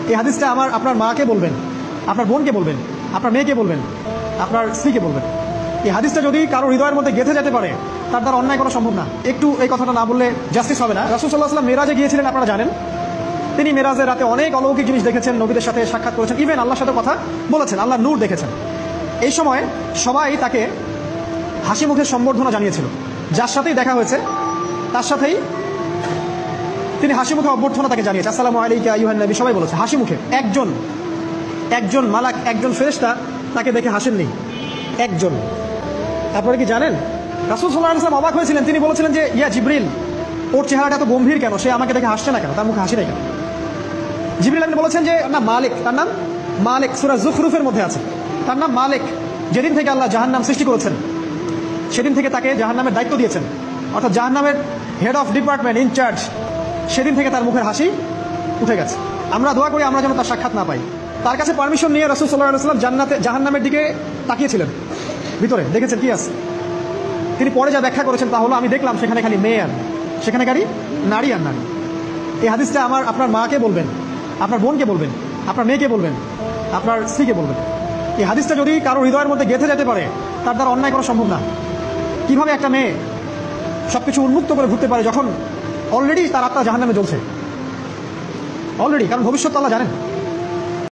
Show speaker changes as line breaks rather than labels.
এই হাদিসটা আপনার মাকে বলবেন, আপনার বোনকে বলবেন, আপনার মেয়েকে বলবেন, আপনার স্ত্রীকে বলবেন। এই হাদিসটা যদি কারো হৃদয়ের মধ্যে গেঁথে যেতে পারে, তার দ্বারা অন্যায় করা সম্ভব না। একটু এই কথাটা না বললে জাস্টিস হবে না। রাসূল সাল্লাল্লাহু আলাইহি ওয়াসাল্লাম মেরাজে গিয়েছিলেন, আপনারা জানেন। তিনি মেরাজের রাতে অনেক অলৌকিক জিনিস দেখেছেন, নবীদের সাথে সাক্ষাৎ করেছেন, ইভেন আল্লাহর সাথে কথা বলেছেন, আল্লাহর নূর দেখেছেন। এই সময় সবাই তাকে হাসি মুখে সম্বর্ধনা জানিয়েছিল। যার সাথেই দেখা হয়েছে তার সাথেই তিনি হাসি মুখে অভ্যর্থনা তাকে জানিয়েছে, আসসালামু আলাইকা আইয়ুহান নবী, সবাই বলেছে হাসি মুখে। একজন মালাক, একজন ফেরেশতা তাকে দেখে হাসেননি, একজন। আপনারা কি জানেন রাসূল সাল্লাল্লাহু আলাইহি ওয়াসাল্লাম অবাক হয়েছিলেন। তিনি বলেছিলেন যে ইয়া জিবরিল, ওর চেহারাটা এত গম্ভীর কেন, সে আমাকে দেখে হাসছে না কেন, তার মুখে হাসি নেই কেন? জিবরিল আমিন বলেছেন যে না মালিক, তার নাম মালিক, সূরা যুখরুফের মধ্যে আছে, তার নাম মালিক। যেদিন থেকে আল্লাহ জাহান্নাম সৃষ্টি করেছেন সেদিন থেকে তাকে জাহান্নামের দায়িত্ব দিয়েছেন, অর্থাৎ জাহান্নামের হেড অফ ডিপার্টমেন্ট, ইনচার্জ। সেদিন থেকে তার মুখের হাসি উঠে গেছে। আমরা দোয়া করি আমরা যেন তার সাক্ষাৎ না পাই। তার কাছে পারমিশন নিয়ে রাসূল সাল্লাল্লাহু আলাইহি ওয়াসাল্লাম জাহান্নামের দিকে তাকিয়েছিলেন, ভিতরে দেখেছেন কি আছে। তিনি পরে যা ব্যাখ্যা করেছেন তা হলো, আমি দেখলাম সেখানে খালি মেয়ে আর সেখানে খালি নারী আর নারী। এই হাদিসটা আপনার মাকে বলবেন, আপনার বোনকে বলবেন, আপনার মেয়েকে বলবেন, আপনার স্ত্রীকে বলবেন। এই হাদিসটা যদি কারো হৃদয়ের মধ্যে গেঁথে যেতে পারে, তার দ্বারা অন্যায় করা সম্ভব না। কিভাবে একটা মেয়ে সবকিছু উন্মুক্ত করে ঘুরতে পারে যখন অলরেডি তার আত্মা জাহান্নামে জ্বলছে, অলরেডি, কারণ ভবিষ্যৎ আল্লাহ জানেন।